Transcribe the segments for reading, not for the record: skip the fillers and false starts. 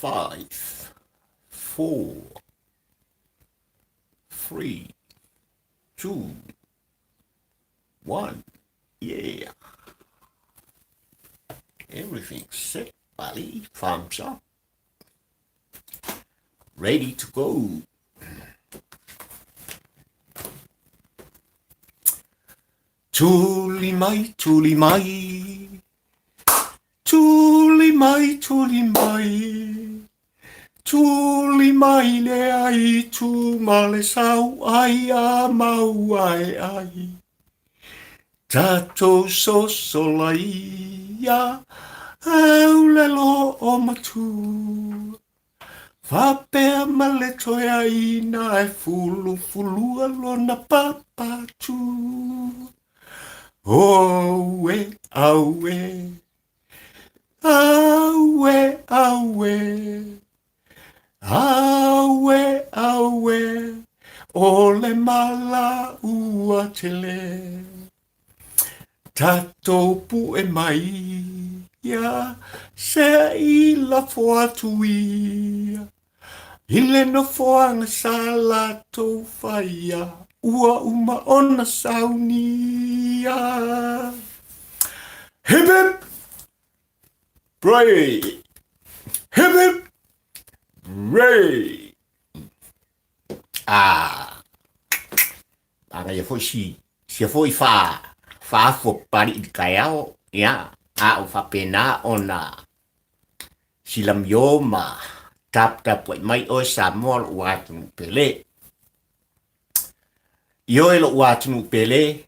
5, 4, 3, 2, 1. Yeah. Everything's set, buddy. Thumbs up. Ready to go. Tuli mai, tuli mai. Tuli mai, tuli mai. Tuli mai le ai, tu male sau ai a mau ai ai. Tato so solai ya, au le lo o matu. Whapea male toia ina e fulu fulu alona papatu. Owe, awe, awe, awe, awe, awe, ole mala ua tele. Tato pu e mai, ya, se i la foatui. Ile no foanga sala to faia, ua uma ona saunia. Hip hip, pray. Hip hip, pray. Aga ia foi si foi fa fo pari i kaiao, ya, o fa pena ona silam yoma. Tap mai o Samuel watu pele. Yo elo watu pele.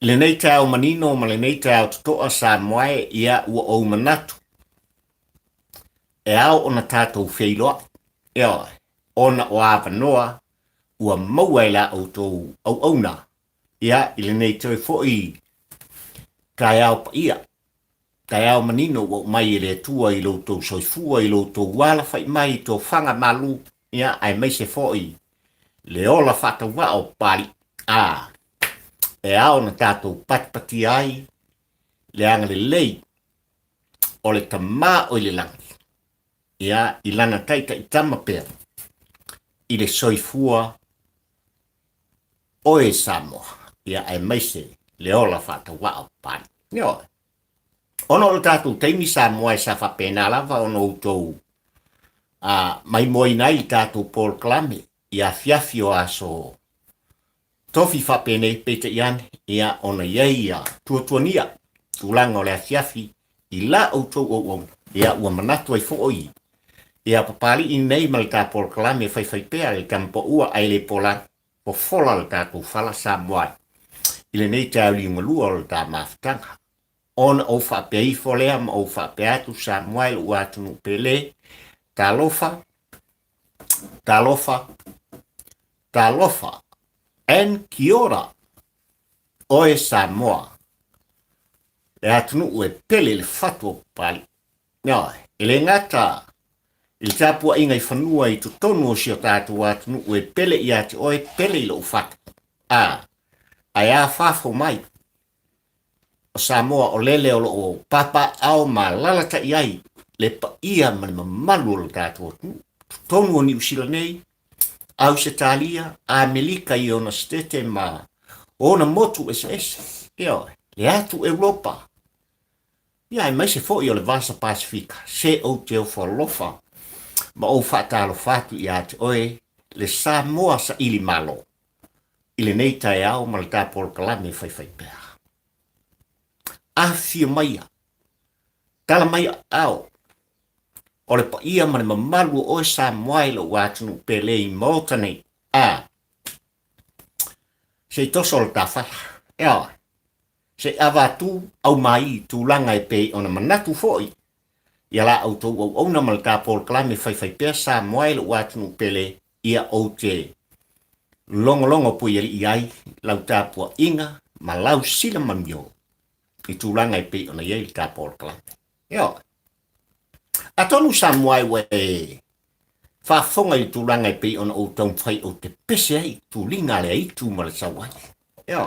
Le nei tau manino ma le nei tau toa Samuel ia ua o manatu. E au ona tatou feiloa. Ia ona o avanoa ua mauaila o tou au auna. Ia ile nei tau foi kai au pa ia. Kai au manino o mai le tua i lo tau soifua i lo tau wala fai mai to fanga malu ia ai mai se foi le ola fata wa o pari e au na tatou patpati ai le anga le lei o le tama o le langi ia i lana taita i tama pera i le soifua o e Samoa ia ai mai se le ola fata wa o pari ia ono o tātou teimi Samoa e sa whapena lava ono utou mai moi nai tātou Paul Klame ia fiafi o aso tofi whapene pete ian ia ona iei tuatuania tulanga o le fiafi i la utou o ia ua manatu ai fo'oi ia papali i nei ma le tā Paul Klame whai pea le kampo ua ai le pola o fola le tātou whala Samoa i le nei tāu li ngalua o le tā mawhtanga on o fa pei folea ma o fa peatu Samuel watu pele talofa en kiora o e Samoa e atunu e pele le fatu pali no ele ngata il tapua inga i fanua i tutonu o sio tatu atunu e pele i ati o e pele i lo fatu aya fafo mai o Samoa o lele o papa au ma lalata iai le pa ia ma malu o tātou tonu o New Zealand nei au se talia Amerika i ona stete ma ona motu SS ia le atu Europa ia mai se foi o le Vasa Pasifika se o te o folofa ma o fatalo fatu ia te oe le Samoa sa ili malo ile nei tai au ma le tāpol kalame fai pēr afia maia. Tala maia au. O le pa ia ma le mamalu o Samoa lo watunu pele i mota nei. Se toso le tawhala. Ea. Se avatu au mai tūlanga e pei ona manatu foi. Ia la au tau au auna ma le tāpol kalame fai pēr Samoa lo watunu pele ia o te longo pui i ai lau tāpua inga ma lau sila mamio. I tūlanga i pei ona iei tā Paul Klame. Ia. A tonu Samoa we whafonga i tūlanga i pei ona o tau whai o te pese ai tūlinga le ai tūmara sawai. Ia.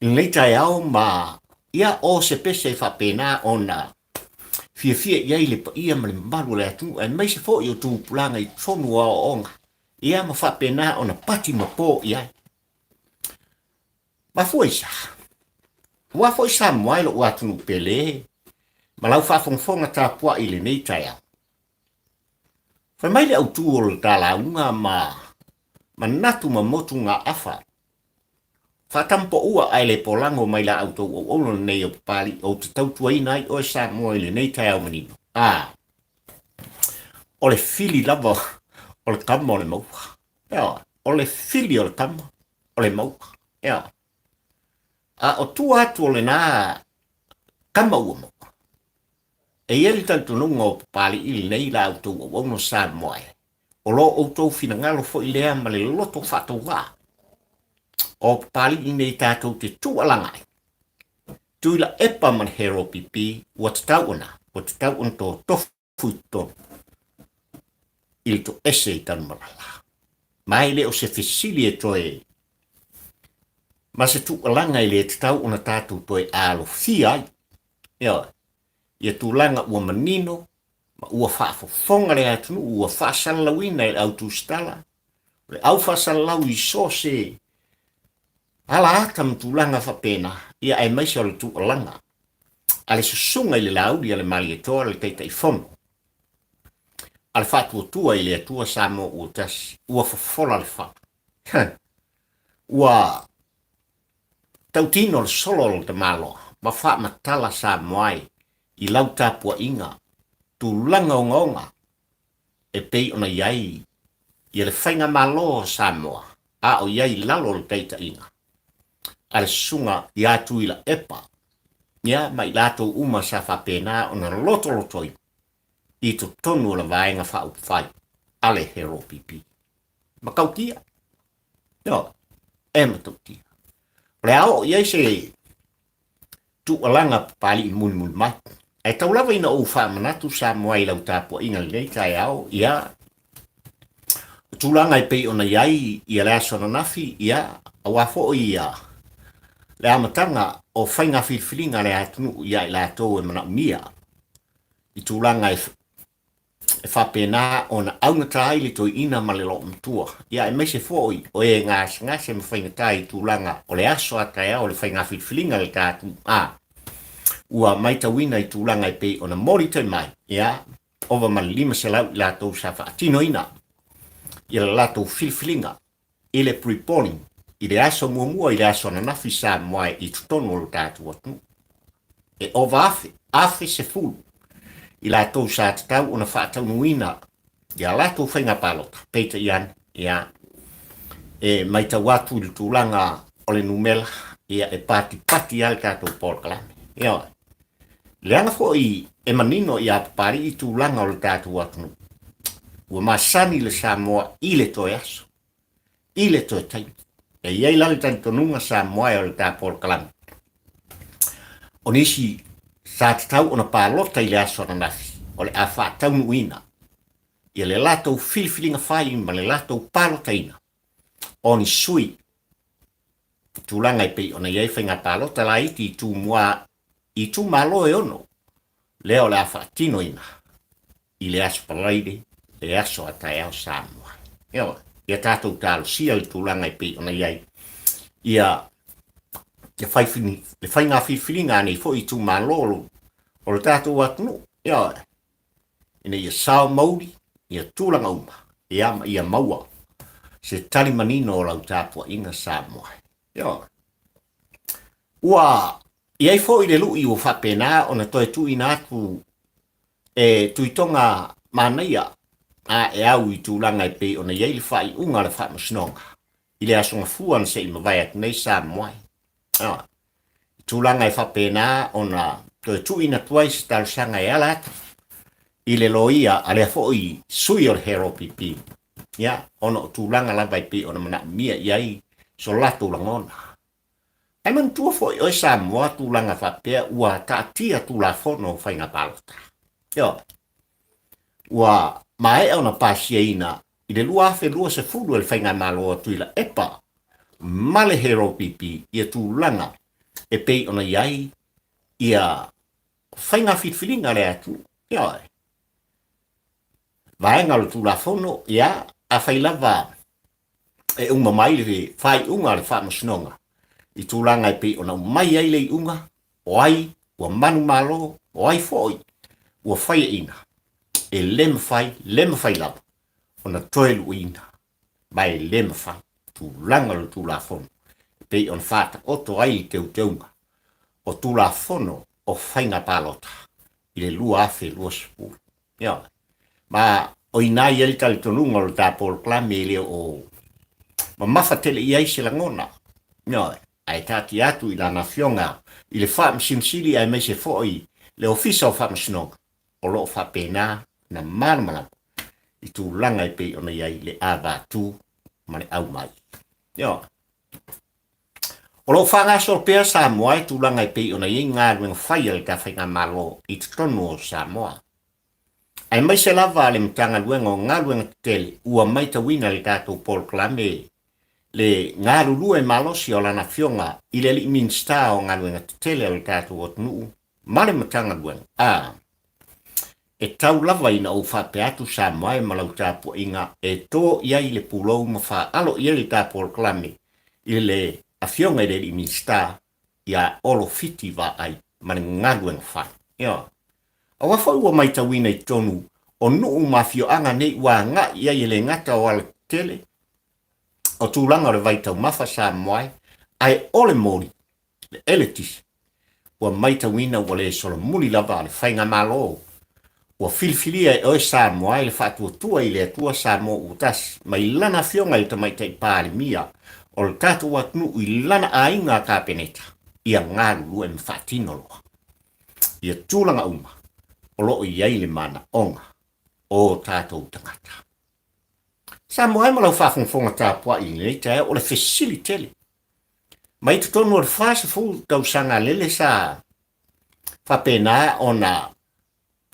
I leitai au ma ia o se pese whapena ona fia iai le pa ia ma le malu le atu, ai mai se fo i o tu pulanga i tonu a o onga. Ia ma whapena o na pati ma po iai. Ma fo isa. Ua fo isa moai lo ua tunu pele. Ma lau whafongfonga tā pua i le nei tai au. Whai mai le au tu o le tā launga ma natu ma motu ngā awha. Whatampo ua ai le polango mai la au tau o ono nei o pali o te tautua ina ai o sa moa i le nei tai au manino. O le fili lava o le kama o le mauka. O le fili o le kama o le mauka. O tu atu o le nā kama ua mauka. E ieri tanto nunga o pali ili nei la au tau o ono sa moa e. O lo o tau fina ngalo fo i lea ma le loto whato wā. O pali i nei tātou te tualangai. Tuila epa man hero pipi wa te tau ona tō tofu tō. Ili tō ese i tanu marala. Mai le o se fesili e toe. Ma se tualangai le te tau ona tātou toe alo fiai. Ia tūlanga ua manino, ma ua whaafofonga le atunu, ua whaasalawina e au tūstala. Le au whaasalau i so se ala atam tūlanga whapena, ia ai maise o le tūlanga. Ale susunga i le laudi ale mali e toa le teita i fono. Ale whaatua tua i le atua samo ua tasi, ua whafola le whatu. Ua tautino le solo le te malo, ma wha matala sa moai, i lau tāpua inga, tūlanga o ngonga, e pei ona iai, i le whainga malo Samoa, a o iai lalo le teita inga. Ale sunga i atu ila epa, ia mai lato uma sa whapena ona loto lotoi, i to tonu la vaenga whau whai, ale hero pipi. Makautia? Matautia. Le ao iai se tu alanga pali i muni mai. Ai tau lava ina o whamanatu sa moai lau tāpua inga nei tai au, ia. Tūlanga i pei ona iai, ia lea sona nafi, ia, awafo ia. Le amatanga o whainga whiwhiringa le atunu, ia i lātou e mana mia. I tūlanga e whapena ona auna tai le toi ina ma le lo mtua. Ia e meise fōi, o e ngase ma whainga tai tūlanga, o le aso atai au le whainga whiwhiringa le tātunu, ua mai tawina i tūlanga i pei ona mori te mai, ia, ova ma lima se lau i lātou sa whaatino ina, i la lātou whiwhiringa, i le pre-polling, i le aso muamua i le aso na nafi sa moai i tutono o le tātou atu. E ova afe se fulu, i lātou sa tatau ona whaataunuina, i a lātou whainga palota, peita ian, ia, e mai tawatu i tūlanga o le numela, ia e pati al tātou Paul Kalame, ia. Leanga fo i e manino i apapari i tūlanga o le tātou atunu. Ua masani le Samoa i le toe aso. I le toe taimi. E iei lale tani tonunga Samoa o le tātou Kalame. O nisi sa tatau ona pālota i le aso na nafi. O le a whaataunu ina. I le latou whiwhiringa whai ma le latou pālota ina. O ni sui. Tūlanga i pei ona iei whainga pālota la iti i tū mua i tu malo e ono, leo le awhaatino ina, i le aso palaide, le aso atai au Samoa. Ia tātou tālo sia i tūlanga i pei ona iai. Ia, le whainga whiwhiringa nei fo i tu malo o le tātou atunu. Ina ia sao mauri, ia tūlanga uma, ia maua, se tali manino o lau tāpua inga Samoa. Iai fo i le lui o whapena o na toi tui nā atu e tuitonga manaia a e au i tūlanga i pei o na iai le whai unga le whamasnonga. I le asonga fuan se i mawai atu nei sa moai. I tūlanga i whapena o na toi tui na tuai se talusanga e ala atu. I le loia a le fo i sui o le hero pipi. Ono tūlanga lava i pei o na mana mia iai so latu langona. Ai man tua foi o Samoa tūlanga whapea ua tātia tūla whono whainga palota. Ua mai au na pāsia ina i le lua awhi lua se fulu e whainga malo tuila epa male hero pipi ia tūlanga e pei ona iai ia whainga whitwhiringa le atu Ia, vaenga lo tula fono, ia, a fai lava, e unga mai le fai unga le wha masnonga. I tūlanga i pe ona mai ai le unga, o ai, ua manu malo, o ai foi, ua fai ina. E lem fai lava, ona toelu ina, mai lem fai, tūlanga lo tula fono. Pe on fata oto ai te uteunga, o tula fono o whainga palota, i le lua afe lua sepulu. Ia, ma o inai ele tali tonunga o ta Paul Klame le o ma mafatele i aise la ngona. Ia, ai tati atu i la nafionga, i le wha msimsili ai meise foi, le ofisa o wha msinonga, o lo wha pena na marmala, i tu langa i pe ona iai le ava tu, ma le au mai. Ia, o lo whanga sorpea Samoa i tu langa i pe ona iai ngā ruenga whaia le ka whainga malo i tonu o Samoa. Ai mai se lava le mtanga luenga o ngā luenga tele, ua mai ta wina le tātou Paul Klame, le ngā rurue malosi o lana fionga, i le li minsta o ngā luenga tele o le tātou o tunu, male mtanga luenga. E tau lava ina o whape atu Samoa e malau tāpua inga, e tō iai le pulou ma wha alo i le tā Paul Klame, i le a fionga i le li minsta, ia olo fiti wa ai, male ngā luenga wha. Ia. A wafa ua mai ta wina i tonu, o nuu mafio anga nei ua nga ia i le ngata o ala tele, o tūlanga o le vaitau mafa Samoa, ai ole mori, le eletis, ua mai ta wina ua le solo muli lava le whainga malo, ua filfilia e oe Samoa le whaatua tua i le atua Samoa utas, mai lana fionga i ta mai ta i pāri mia, o le tatu watnu i lana ainga ka peneta, ia ngāru lua e mwhatino loa. Ia tūlanga uma, o loo iai le mana onga, o tātou tangata. Samoa e malau whawhongwhonga tāpua i le tae o le whesili tele. Mai tu tonu o le whasa fu tau sanga lele sa whapena o na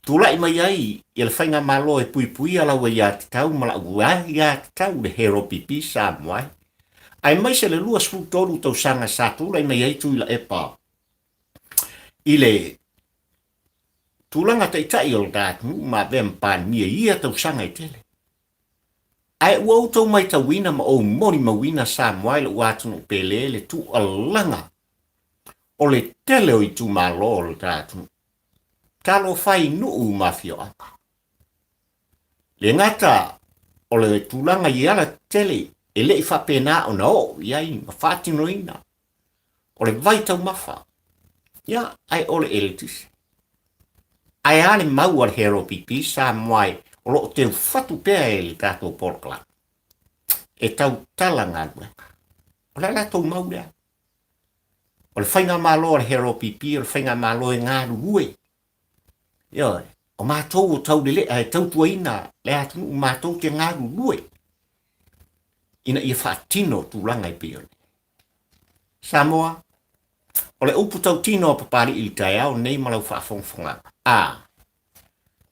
tula i mai ai i le whainga malo e pui pui ala wa ia te tau mala ua ia te tau le hero pipi Samoa. Ai mai se le lua sfu toru tau sanga sa tula i mai ai tu ila epa. I le tulanga te itai o tātu ma vempan mia ia tau sanga i tele. Ai ua utou mai ta wina ma o mori ma wina Samoa le uatunu pele le tu alanga o le tele o i tu malo o le tātu. Talo fai nuu mafio aka. Le ngata o le tulanga i ala tele e le i whapena o na o iai ma whatino ina. O le vaitau mafa. Ia ai o le eletis. Ai ane mau al hero pipi Samoa o lo te whatu pēa e le tātou porkla. E tau tala ngā ruenga. O le latou mau lea. O le whainga malo al hero pipi, o le whainga malo e ngā rue. Ioi, o mātou o tau lele, e tau tua ina, le atu o mātou te ngā rue. Ina ia whaatino tūlanga i pio. Samoa, o le upu tau tino o papari i tai au, nei malau whaafongfonga.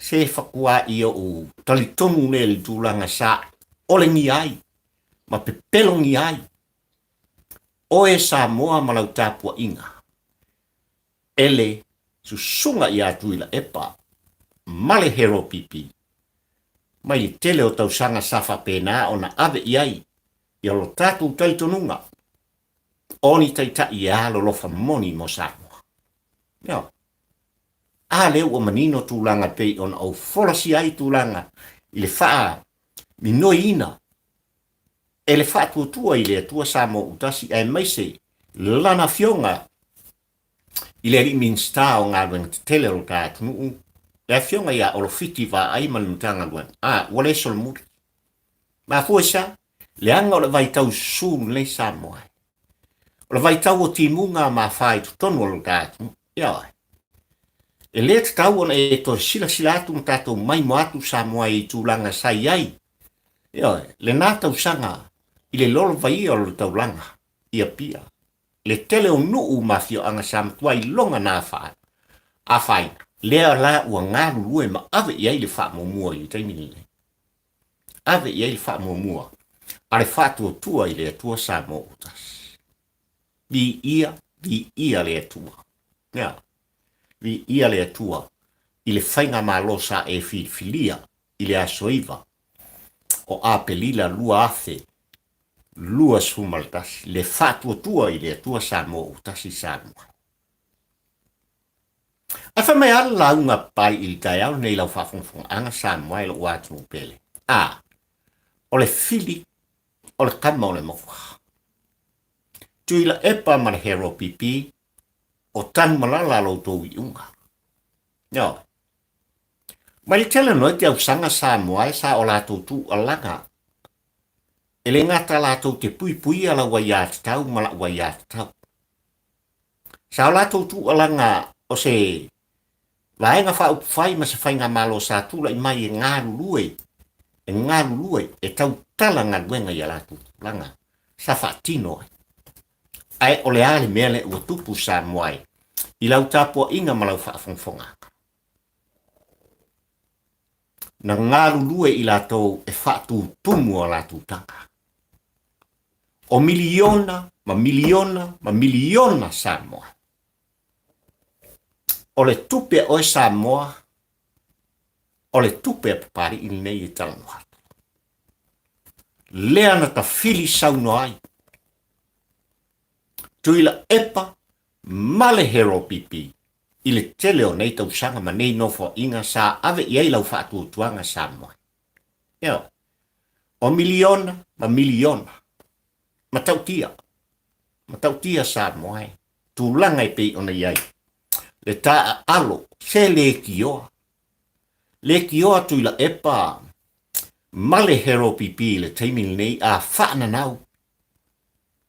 Se whakua i o talitonu ne le tūlanga sa ole ngi ai, ma pepelo ngi ai. O e Samoa malau tāpua inga. Ele susunga i atu ila epa, male hero pipi. Mai tele o tau sanga safa pena o na ave i ai, i alo tātu talitonunga. Oni taita i alo lofa moni mo Samoa. Ia. A leo o manino tūlanga pei on au folasi ai tūlanga i le whaa minoi ina. E le whaa tuatua i le atua Samoa utasi e maise lana fionga i le ri minsta o ngā ruenga te tele o ka tunu. Le fionga ia o lo fiti wa ai manutanga ruenga. Wale sol muri. Ma fuesa, le anga o le vaitau sūn le Samoa. O le vaitau o timunga ma whai tutonu o lo ka tunu. Ia. E le te tau ona e to sila atu mtatou mai mo atu Samoa i tūlanga sai ai. Ia, le nā tau sanga i le lolo vai o le taulanga. Ia pia. Le tele o nuu mafio anga samtua i longa nā whae. A whae, lea la ua ngāru lue ma ave i ai le wha mua i taimini le. Ave i ai le wha mua. A le wha tua i le atua Samoa utas. Vi ia le atua. Ia. Vi ia le atua, i le whainga malo sa e filia i le asoiva o a pelila lua afe lua sumaltasi le fatua tua i le atua Samoa utasi Samoa. A fa mai ala launga pai i tai au nei lau whafonfonga anga Samoa i lo watu pele. O le fili o le kama o le mofa. Tui la epa mana hero pipi o tan malala lo tō i unga. Yo. Mai le tele noi te au sanga Samoa e sa o la tu alanga. E le ngata la te pui ala waiat tau mala waiat tau. Sa o la tu alanga o se laenga fa upfai ma se whainga malo sa tula i mai e ngaru lue e tau talanga luenga i ala tu langa. Sa fatino ai o le ale mele ua tupu Samoa i lau tapua inga malau whaafonfonga. Na ngaru lue i lato e whaatu tumu o la tanga. O miliona Samoa. O le tupe o Samoa, o le tupe papari i nei i talanoa. Lea na ta fili sauno ai. Tuila epa male hero pipi i le tele o nei tau sanga ma nei nofo inga sa ave iei lau whaatu tuanga Samoa. Eo, o miliona. Matautia Samoa tu langa i pei ona iai. Le taa alo, se le kioa. Le kioa tuila epa male hero pipi le teimil nei a whaana nau.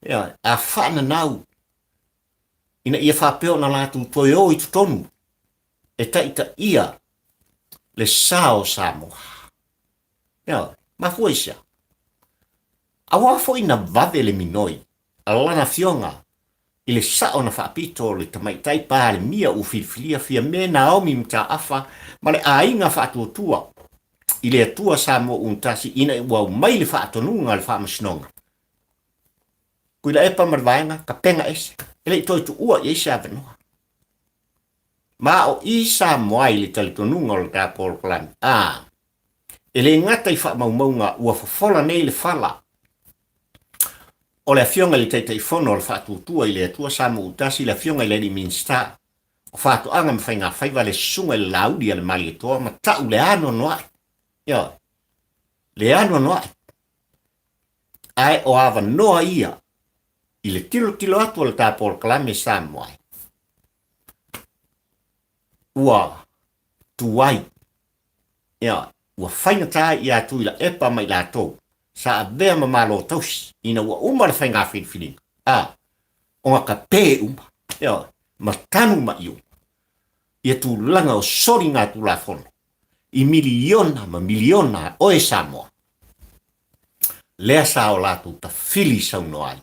Ea, a whaana nau. Ina ia whapeo na latu toi o i tutonu. E taita ia le sao Samoa. Ea, mafuaisia. Awafo ina vave le minoi. Alana fionga. I le sao na whaapito le tamaitai pā le mia u filfilia fia me Naomi mta afa ma le ainga whaatuatua. I le atua Samoa untasi ina wau mai le whaatonunga le whaamasinonga. Kui la epa marvaenga ka penga ese. Ele i toi tu ua i eise avenoa. Ma o i Samoa i le talitonunga o le tāpolo kalani. Ele ngata i whaamaumaunga ua fofola nei le whala. O le fionga li teitei fono o le whaatutua i le atua Samoa utasi le fionga i le minsta. O whaatu anga mwhainga whaiva le sunga le laudi a le mali etoa ma tau le ano noai. Yo, le ano noai. Ai o ava noa ia i le tilo atu o le tāpolo kalame Samoa. Ua tuai. Yo, ua whainga tā i atu i la epa mai la tau. Sa avea mamalo tausi. Ina ua uma le whainga whiriwhiringa. O ngā ka pē uma. Eo, matanu ma iu. Ia tu langa o sori ngā tu la fono. I miliona o e Samoa. Lea sa o latu ta fili sauno ai.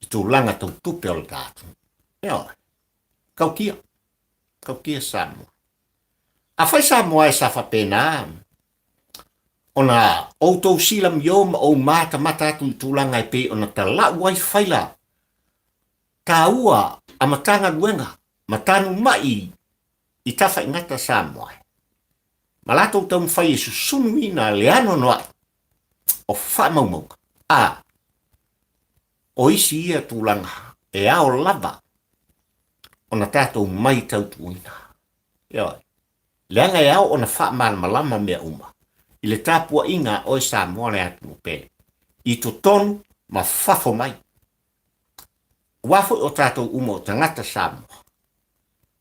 I tu langa tau tupe o le tātu. Eo, kaukia Samoa. A whai Samoa e sa whapena ona outou silam yom o mata tu tulanga i pe ona tala wai faila. Ka ua a matanga luenga, matanu mai i tafa ingata Samoa. Malato tau mwhai e susunu ina leano noa o whamaumau. O isi ia tulanga e ao lava ona tātou mai tau tuina. Leanga e ao ona whamal malama mea uma. I le tāpua inga o Samoa le atu pele. I to tonu ma whafo mai. Wafo o tātou uma o tangata Samoa.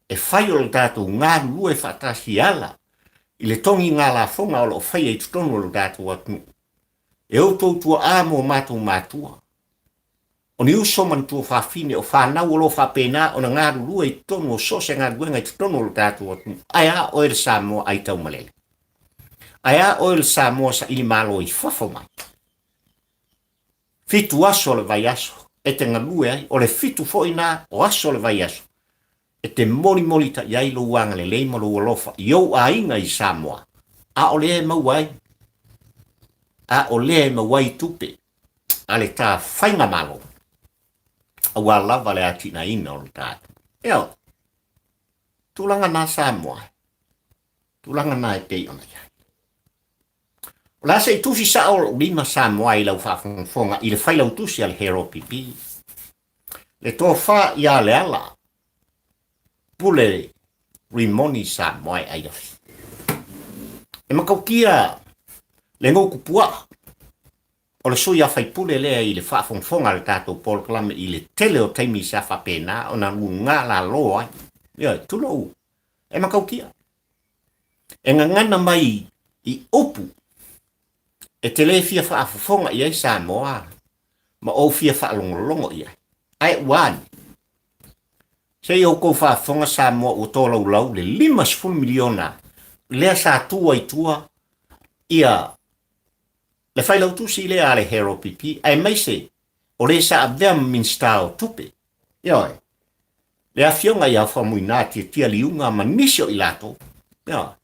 E whai o le tātou ngā lue whatasi ala. I le tongi ngā la whonga o lo whai e tutonu o le tātou atu. E o tōtua āmo mātua. O ni uso man tua whawhine o whanau o lo whapena o na ngā lue i tonu o sose ngā luenga i tutonu o le tātou atu. Aia o e le Samoa ai tau malele. Aia o le Samoa sa ili malo i whafo mai. Fitu aso le vai aso. E te ngalue ai. O le fitu fo ina o aso le vai aso. E te moli ta iai lo wanga le leima lo alofa. Iou a inga i Samoa. A o le e mawai. A o le e mawai tupe. A le tā whainga malo. A wā lava le atina ina o le tātu. Eo. tulanga na Samoa. Tulanga na e pei ona ia. La se tusi sa o lima Samoa i lau whaafonga i le whailau tusi al hero pipi. Le tō wha i a le ala. Pule rimoni Samoa ai afi. E makau kia le ngau kupua. O le soia fai pule lea i le whaafonga le tātou Paul Klame i le tele o taimi sa whapena o na ngā la loa. Ia, tulou. E makau kia. E ngana mai i opu. E te le fia whaafonga i ai Samoa. Ma o fia whaalongolongo i ai. Ai wani. Se i o kou whaafonga Samoa o tō lau le 5 miliona. Lea sa tua i tua. Ia. Le whailau tusi le ale hero pipi. Ai mai se. O le sa avea minsta o tupe. Ioi. Le a fionga i a whamuina tia liunga ma nisio i lato. Ioi.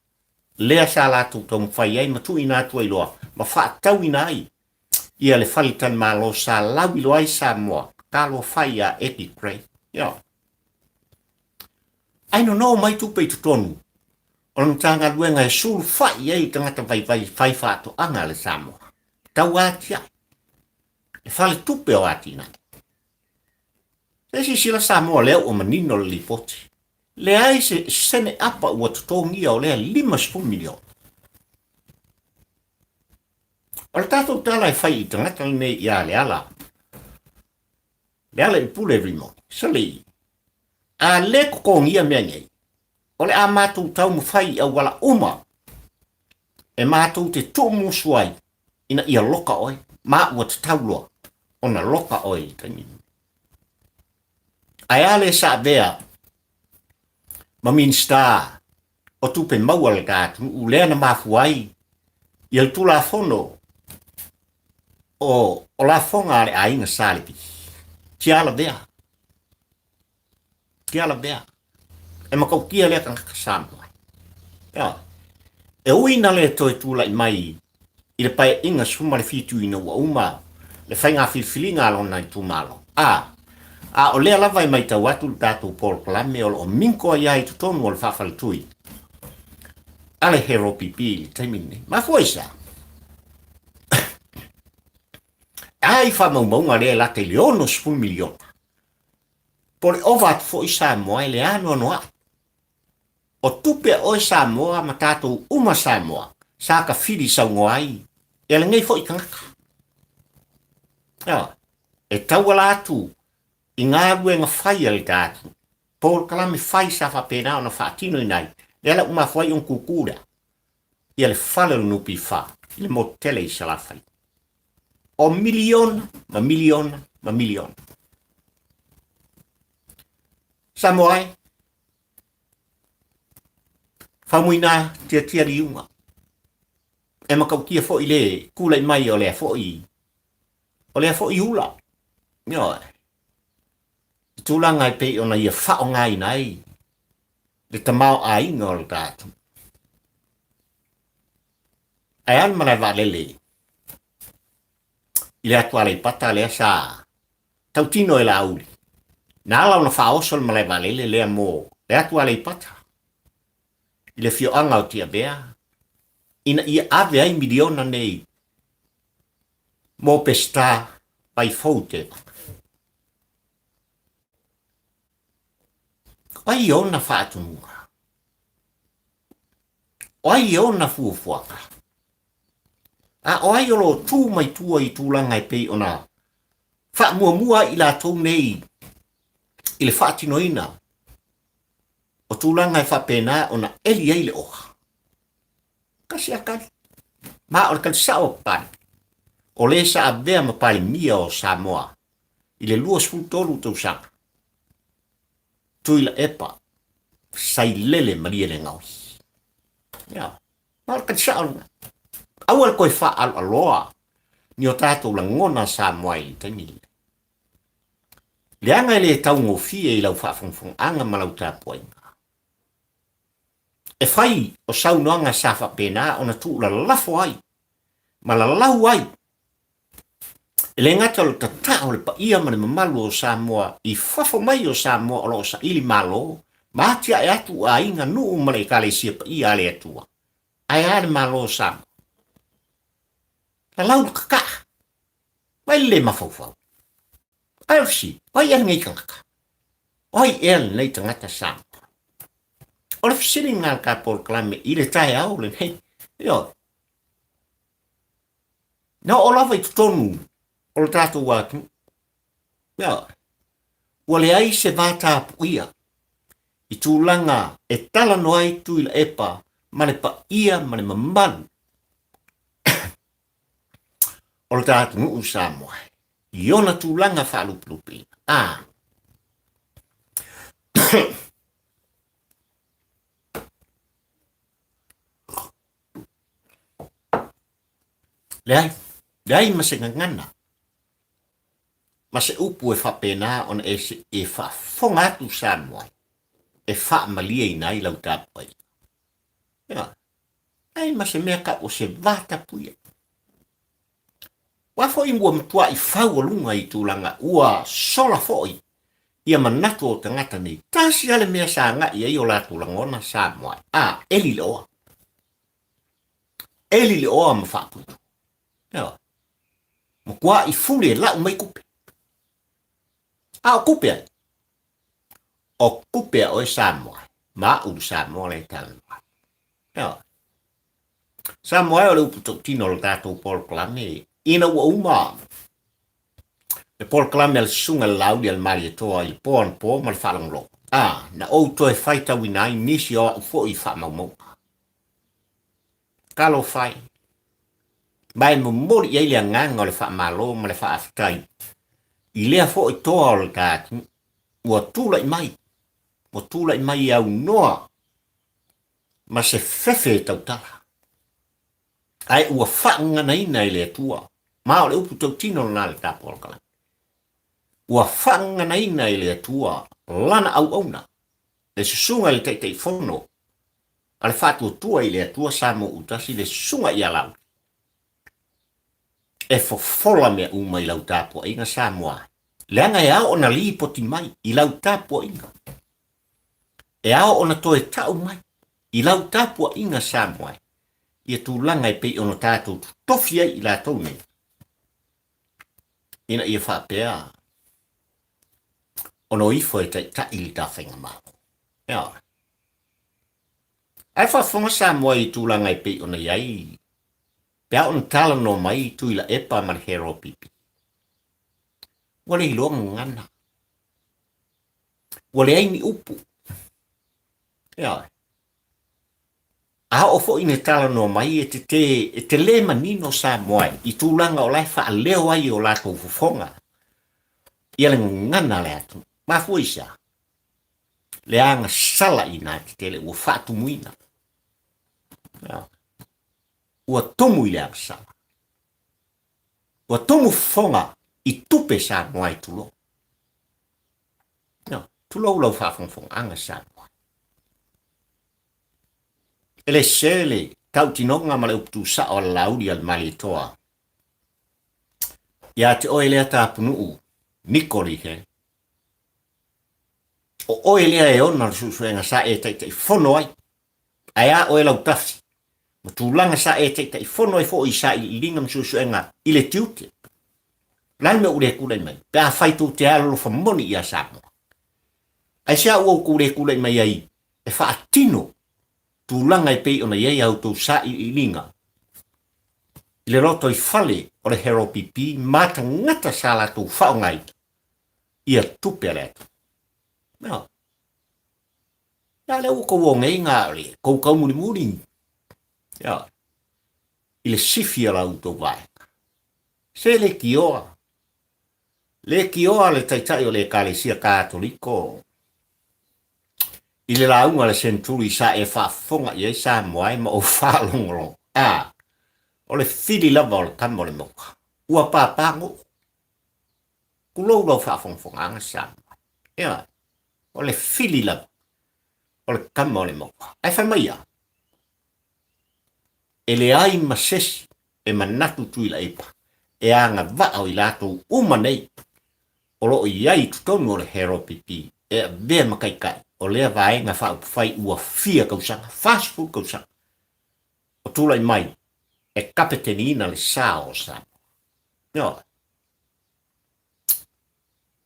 Lea sa lato tau mwhai ai matu i nātua i loa. Ma whaatau i nai. Ia le whalitan malo sa lau i loa i Samoa. Talo whai a epi krei. Ioi. Ai no mai tupe i tutonu. O na tanga luenga e sulu whai ai tangata vai whaato anga le Samoa. Tau ati ai. E whale tupe o ati nai. Esi sila Samoa leo o manino le lipoti. Le ai se sene apa ua tutongia o lea 5 milion. O le tātou tala e whai i tangata nei i a le ala. Le ala i pule rimo. Sali. A le kukongia mea ngei. O le a mātou tau mu whai au wala uma. E mātou te tōmu suai. Ina ia loka oi. Mā ua te taulua. Ona loka oi i tangini. Ai ale sa vea. Ma minsta. O tupe maua le kātu. U lea na mafuai. I al tu la fono. O la fonga ale ainga salipi. Tiala vea. Tiala vea. E makau kia lea kanga kasamua. Ia. E uina le toi tula i mai. I le pai inga suma le fitu ina ua uma. Le whainga filfilinga alona i tu malo. A o lea lava i mai tau atu le tātou Paul Klame o minko ai ai tutonu o le whawhale tui. Ale hero pipi le taimine. Ma foi sa. Ai whamaumaunga lea la te leono 10 miliona. Pore ovat fo i Samoa le ano noa. O tupe o i Samoa ma tātou uma Samoa. Saka fili saungoai. E le ngei fo i kangaka. E tauala atu. I ngā ruenga whai ali tātu. Paul Klame whai sa whapena o na whaatino i nai. Le ala uma whai on kukura. I ale whale nupi wha. I le motele i salawhai. O miliona, ma miliona, ma miliona. Samoai. Whamuina tia riunga. E makau kia fo i le kula i mai o lea fo i. O lea fo i hula. Ioi. Tūlanga i pei ona ia whao ngai nai. Le tamau a inga o le tātu. Ai an mana wa lele. I le atua le pata lea sa. Tautino e la auli. Nā lau na whaosol malai wa lele lea mō. Le atua le pata. I le fio anga o tia bea. Ina ia ave ai miliona nei. Mō pesta pai foute. Ai ona whaatunga. Ai ona fuafuaka. Ai olo tū mai tua i tūlanga i pei ona. Wha mua i la tau nei. I le whaatinoina. O tūlanga i whapena ona eli eile oha. Kasi akari. Ma o le kali sao pari. O le sa avea ma pari mia o Samoa. I le lua sfutolu tau sanga. Tuila epa. Sai lele maria le ngaui. Ia. Ma o le kali sao lunga. Awal koe wha aloa. Ni o tātou la ngona Samoa i tangile. Le anga le tau ngofie i lau whaafongfong anga malau tāpuainga. E whai o saunoanga sa whapena o na tū la lafo ai. Ma la lau ai. E le ngata lo tata o le pa ia mane mamalu o Samoa i whafo mai o Samoa o lo sa ili malo Matia e atu a inga nuu male kale sia pa ia le atua. Ai ane malo Samoa. La lau kaka. Wai le mafaufau. Ai ofisi, wai el ngai kangaka. Oi el nei tangata Samoa. Ole fisiri ngal ka por klame ile tae au le nei. Yo. Na ola vai tutonu. Ole tatu watu. Yo. Wale ai se vata puia. I tūlanga e tala no ai tu ila epa. Mane pa ia, mane mamanu. Ole tatu nuu Samoa. Iona tūlanga whaluplupi. Leai mase ngangana. Mase upu e whapena on e whafonga atu Samoa. E wha malia i nai lau tāpai. Ai mase mea ka o se vata puia. Wafo i mua mtua i whau alunga i tūlanga ua sola foi. Ia manatu o tangata nei. Tasi ale mea sa nga i o la tūlangona Samoa. Eli le oa. Eli le oa ma whaputu. Mo kua i fule lau mai kupe. O kupe ai. O kupe o e Samoa. Ma uru Samoa le tala. Samoa o le uputo tino le tātou Paul Klame. Ina ua uma. Le Paul Klame al sunga laudi al mari e toa i poan po ma le whalanglo. Na o to e whaita winai nisi o ufo i whamau. Kalo whai. Mai mo mori i eile nganga o le whamalo ma le whaafitai. I lea fo i toa o le tātu. Ua tūla i mai. Mo tūla i mai au noa. Ma se fefe tau tala. Ai ua whaanga nei nei le tua. Ma o le upu tau tino na le tāpol kala. Ua whaanga nei nei le tua. Lana au auna. Le susunga le teitei fono. A le whātua tua i le tua Samo utasi le sunga i alau. E fofola mea uma i lau tāpua inga Samoa. Le anga e ao ona li poti mai i lau tāpua inga. E ao ona toe tau mai i lau tāpua inga Samoa. Ia tūlanga i pei ono tātou tofia i la tau nei. Ina ia whapea. Ono ifo e ta ili ta whenga mao. Ai whafonga Samoa i tūlanga i pei ono iai. Pea ono tala no mai tu ila epa man hero pipi. Wale i loa ngana. Wale ai ni upu. A ofo ine tala no mai e te le manino Samoa i tūlanga o lai wha leo ai o lako fufonga. Ia le ngana le atu. Ma fuisa. Le anga sala ina te tele ua whatu muina. Ua tomu i le anga sala. Ua tomu fufonga i tupe Samoa i tulo. Tulo ulau whafongfonga anga Samoa. Ele sele tau tinonga ma le uptu sa o laudi al mali toa. Ia te oe lea tāpunuu, Nikoli he. O oe lea e ona susuenga sa e tei fono ai. Aia oe lau tafi. Ma tūlanga sa e tei fono ai fo i sa i lingam susuenga i le tiute. Lan me ure kulei mai. Pea whaitu te alo fa moni ia Samoa. Ai sia ua kulei mai ai. E wha atino. Tūlanga i pei ona iei au tau sa i linga. I le roto i whale o le hero pipi mata ngata sa la tau whaongai. Ia tupe le atu. Ia le uko wongai ngā le kou muri. I le sifia la uto vaeka. Se le kioa. Le kioa le taitai o le kalesia katoliko. I le launga le senturi sa e whafonga i e Samoa ma o whalongolo. O le whiri lava o le kamo le moka. Ua pāpango. Kulou lau whafongfonga anga Samoa. O le whiri lava o le kamo le moka. Ai whamaia. E le ai masesi e manatu tui la epa. E anga vao i lato uma nei. O lo i ai tutonu o le hero pipi. E vea makaikai. o lea vaenga whai ua fia kausanga, fast food kausanga. O tūlai mai, e kapeteni ina le sao Samoa. Nio,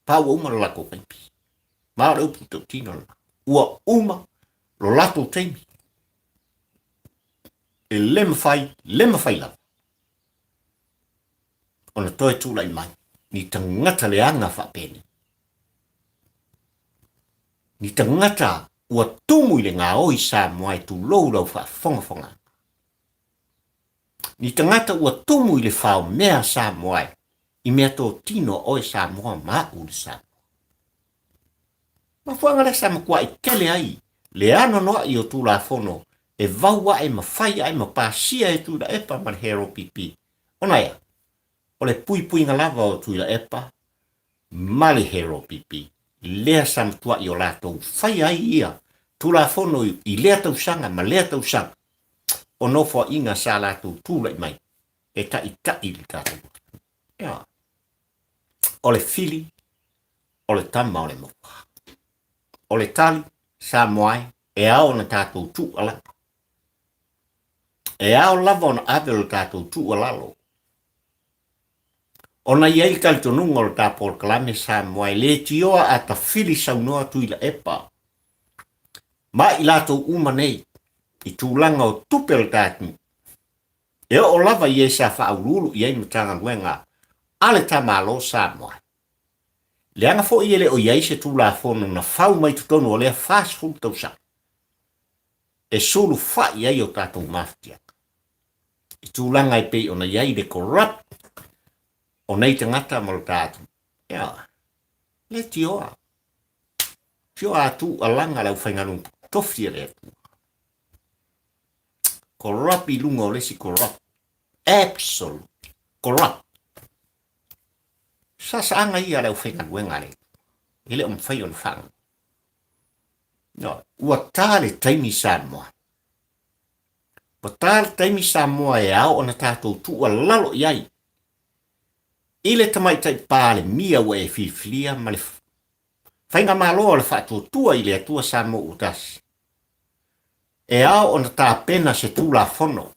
pau uma lo lako paipi. Maa reu puto tino la. Ua uma lo lato teimi. E lema fai lava. Ona toi tūlai mai, ni tangata le anga whapeni. Ni tangata ua tumu i le ngā oi Samoa e tu lou lau whafonga. Ni tangata ua tumu i le whao mea Samoa i mea tō tino oi Samoa maa uli Samoa. Ma fuanga le Samoa i kele ai, le ano noa i o tū la fono, e vaua e mawhai ai ma pāsia e tū la epa man hero pipi. Ona ia, o le pui ngalava o tū la epa, mali hero pipi. Lea Samoa i o lato, whai ai ia, tū la fono i lea tau sanga, ma lea tau sanga. O nofo inga sa lato tūlai mai, e ta i li tātou. Ia, o le fili, o le tama o le moka. O le tali, Samoa, e ao na tātou tū ala. E ao lava ona ave o le tātou tū alalo. Ona iei tali tonunga o le tāpol kalame Samoa, le tioa a ta fili saunoa tuila epa. Ma i lato uma nei, i tūlanga o tupe le tātou. E o lava iei sa whaurulu iei matanga nuenga, ale ta malo Samoa. Le anga fo iele o iei se tūla fono na whau mai tutonu o lea fast food tau sa. E sulu wha iei o tātou maftia. I tūlanga i pei o na iei le corrupt, o nei tangata mo le tātou. Ia, le tioa. Tioa atu alanga lau whainganung tofi le atu. Corrupt i lunga o lesi corrupt. Absolute. Corrupt. Sasa anga ia lau whainganung ngare. Ile o mwhai o le whanga. No, ua tāle taimi Samoa. Ua tāle taimi Samoa e au o na tātou tua lalo iai. Ile tamai tai pāle mia ua e whiwhilia ma le whainga māloa le whātua tua ile atua Samoa utasi. E au o na tā pena se tūla fono.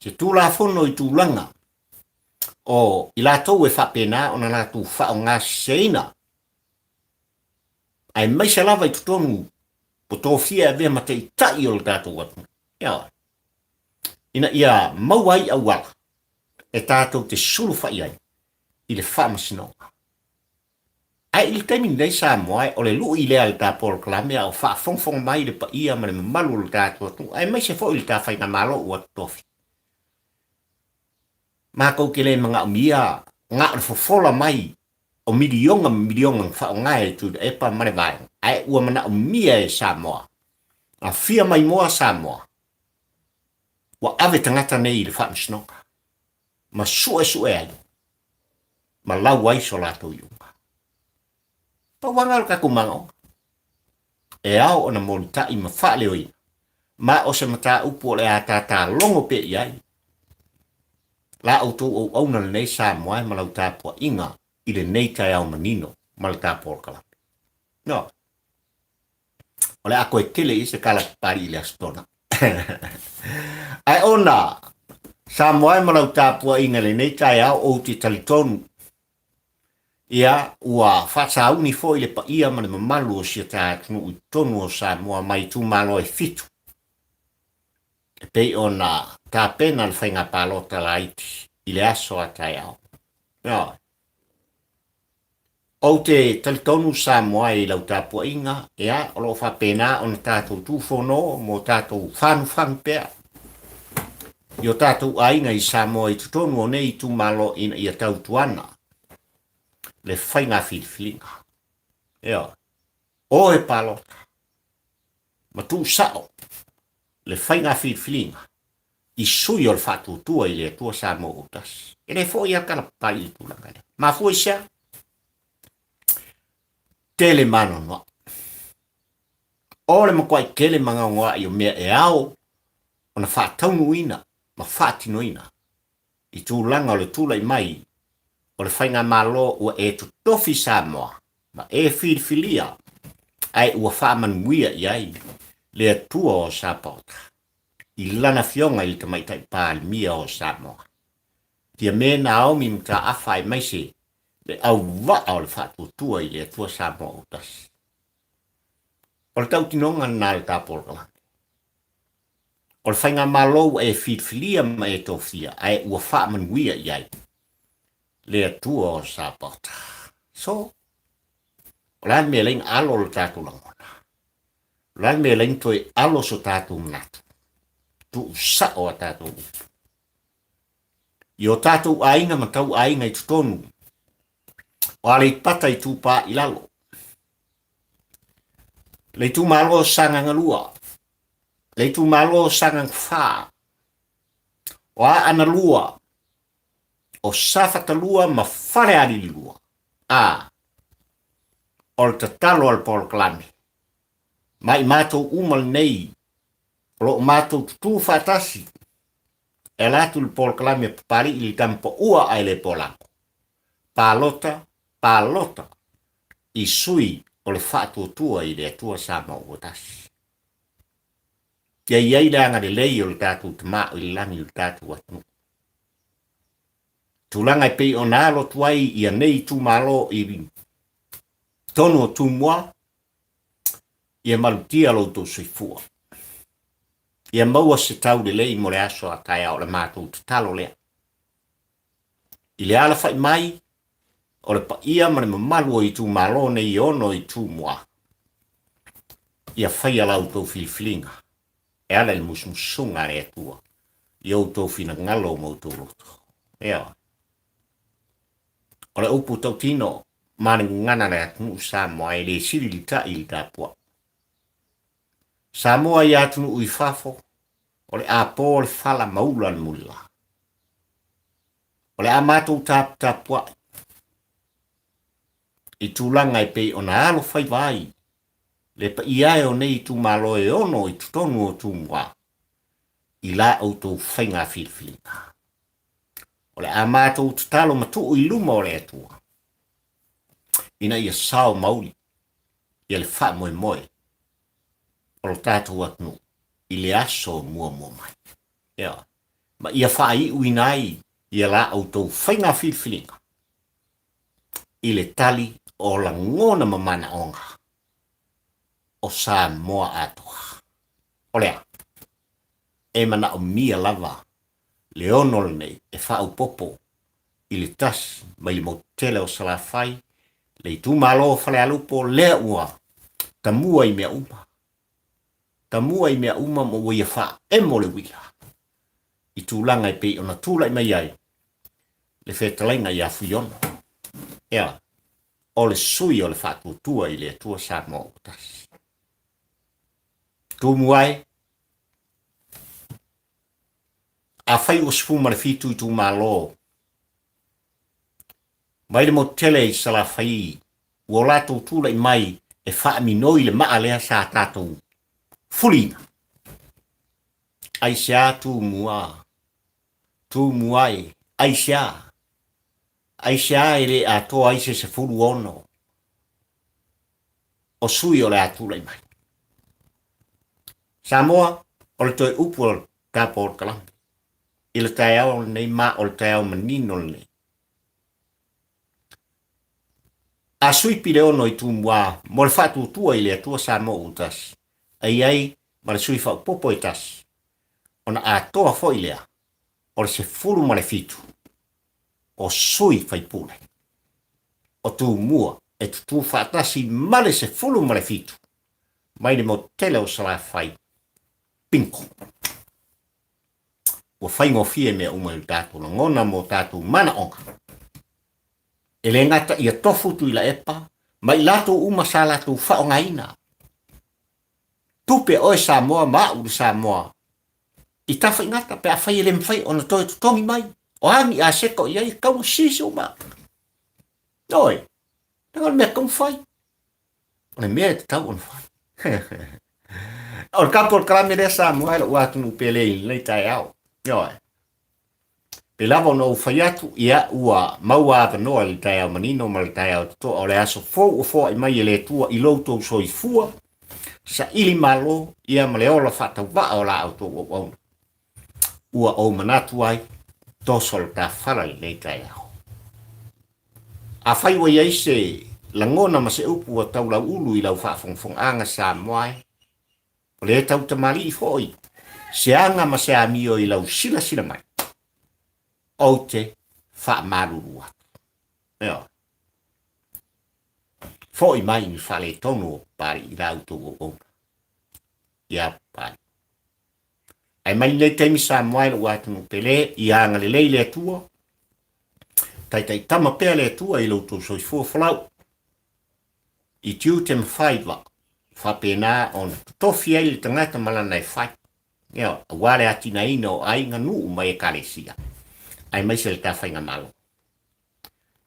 Se tūla fono i tūlanga. O i lātou e whapena o na lātou whao ngā seina. Ai mai se lava i tutonu po tō fia e vea matei tai o le tātou atu. Ia. Ina ia mauai au wala. E tātou te suru whai ai. I le whamasinoa. Ai ili taimi nei Samoa o le luu i lea le tāporo kalamea o whaafongfong mai le pa ia ma le malu le tātou atu. Ai mai se fo i le tā whainga malo ua tofi. Mā kou ke le mga umia ngā le fofola mai o milionga whao ngai tu e pa mare vai. Ai ua mana umia e Samoa. A fia mai moa Samoa. Wa ave tangata nei le whaamisinoka. Ma sue ai. Ma lau ai so lato iunga. Pa wangal ka kumango. E au o na monita i ma whaale oi. Ma o se mata upo le a tā longo pe iai. La auto o auna le nei Samoa ma lau tāpua inga i le nei tai au manino ma le tāpua kalapi. No. O le ako e kele i se kala pari i le astona. Ai ona, Samoa ma lau tāpua inga le nei tai au o te talitonu. Ia ua whatauni fo i le pa ia ma le mamalu o sia tātunu i tonu o Samoa mai tu malo e fitu. E pei ona tā pena le whainga pālota la iti i le aso a tai au. No. O te talitonu Samoa i lau tāpua inga, ea, o lo whapena o na tātou tūwhono mo tātou whanu pēr. I o tātou ainga i Samoa i tutonu o nei tu malo ina i a tau tuana. Le whainga whiwhilinga. Ea, o e pālota. Ma tū sao. Le whainga whiwhilinga. I sui o le whātutua i le tua Samoa utas. E le fo i a kala pai i tūlanga. Ma fo i sia. Tele mano noa. O le makwai kele manga ngoa i o mea e au. O na whātaunu ina. Ma whātino ina. I tūlanga o le tūlai mai. O le whainga malo ua e tu tofi Samoa. Ma e filifilia ai ua whaamanuia iai le atua o Sapota. I lana fionga i tamaitai pālimia o Samoa. Tia mena aomi mta awhai maise le au waa o le whatuatua i le atua Samoa utasi. O le tau tinonga nā le tāpolkala. O le whainga malou e filifilia ma e tofia ai ua whaamanuia iai le atua o Sapota. So, la me ling alo le tatu langona. La me ling toi alo so tatu mnatu. Tu sa o tatu. Yo tatu ainga matau ainga i tutonu. O ale pata i tupa ilalo. Le tu malo sanga ngalua. Le tu malo sanga fa. O a analua. O safata lua ma fare ali lua. O le tatalo al polklami. Mai mātou umal nei. Lo mātou tutu fatasi. E latu le polklami pari ili tampo ua ai le polako. Palota. I sui o le fatu tua i le atua sama uotasi. Ia iai danga de lei o le tatu tama o le langi o le tatu atnu. Tulanga i pei o nalo tuai ia nei tu malo i rin. Tono o tumua, ia malutia lo to soifua. Ia maua se tau de lei mo le aso a kai au le mātou te talo lea. I le ala fai mai, o le pa ia ma le mamalu o i tu malo ne i ono i tumua. Ia fai ala au tau filfilinga. E ala le musmusunga re atua. I au tau fina ngalo mo tau roto. Ea. O le upu tau tino, mani ngana le atunu Samoa e le siri li ta ili tapua. Samoa i atunu ui fafo, o le apo le fala maula le mula. O le amatou tapua. I tūlanga i pei o na alo fai vai. Le pa iae o nei tu malo e ono i tutonu o tu mua. I la au tau whainga filfilinga. O le amatou tutalo matu i luma o le atua. Ina ia sao mauli, ia le wha moe moe, o lo tātou atnu, i le aso mua mai. Ia, ma ia wha i uinai, ia la au tau whainga filfilinga. I le tali o la ngona mamana onga, o Samoa atoa. O lea, e mana o mia lava, le onol nei, e wha au popo, i le tas, ma i motele o salafai, le tu malo fale alupo le ua tamua i mea uma mo ia fa e mo le wila i tūlanga i pei ona tūla i mai ai le whetalainga i afuiona ea o le sui o le whatutua i le atua Samoa utasi tūmuai a whai o sfuma le fitu i tū malo mai le motele i salafai, ua latou tula i mai e whaaminoi le maa lea sa tātou fulina. Aisea tūmuai, Aisea e le atoa aise se fulu ono. O sui o le atula i mai. Samoa, o le toi upu o tāpo o kalambi. I le tai au nei ma o le tai au manino nei. A sui pire ono i tumua, mo le whatu tua i le atua Samoa utas. Ai, ma le sui whau popo i tas. Ona a toa fo i lea, o le se furu ma le fitu. O sui fai pule. O tumua, e tutu whatasi ma le se furu ma le fitu. Mai le motele o sala fai. Pinko. Ua whai ngofie mea uma i tātu, na ngona mo tātu mana onga. E le ngata ia tofu tu ila epa, ma i lato uma sa lato whaongaina. Tupe oe Samoa, maa uri Samoa. I tafa ingata pe a whai ele mwhai ona toi tutongi mai. O hangi a seko i ai kau sisi o maa. Noi, nangal mea kau whai. Ona mea te tau ona whai. O le kapo o le karame rea Samoa ila uatunu pele i nei tai au. Noi. Pe lava no fai atu ia ua maua avanoa le tai au manino ma le tai au to o le aso fou o fo i mai le tua i loutou soifua sa ili malo ia ma le ola fatauva'a o la autou o ua o manatu ai toso le tafala i le tai au. A fai wa iai se langona ma se upu o tau lau ulu i lau whaafonga sa moai. O le tau tamali i foi. Se anga ma se amio i lau sila sila mai. O te wha maruru atu. Eo. Foi mai ni whale tonu o pari i lau tu o ona. Ia pari. Ai mai le teimi sa moai lo atu no pele i anga le leile atua. Tai tama pea le atua i lau tu soi fua falau. I tiu te mwhaiva. Whapena on tofi ai le tangata malana e whai. Ia, wale atina ino ai ngā nuu mai e kalesia. Ai mai se le ta whainga malo.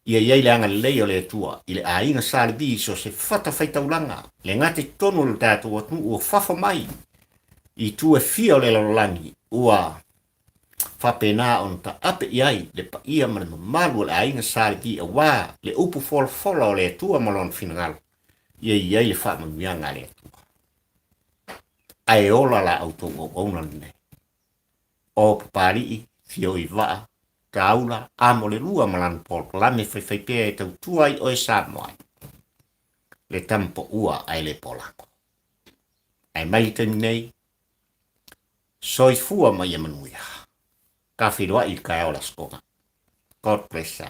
Ia iai le anga lei o le tua, i le a inga sāle bi so se whata whaitaulanga, le ngate tonu le tātu o tunu o whafa mai, i tu e fia o le lalolangi, ua whapena on ta ape iai, le pa ia mana mamalu le a inga sāle bi a wā, le upu fola o le tua malon finangalo. Ia iai le wha manuianga le tua. Ai ola la auto o ona ne. O papari fio i va taula amo le lua malan port la me fai pe e tau tuai o e sa moai. Le tampo ua ai le polako. Ai mai te nei soi fua mai manuia. Ka filua il ka ola skoga. God bless you.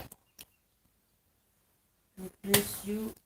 God bless you.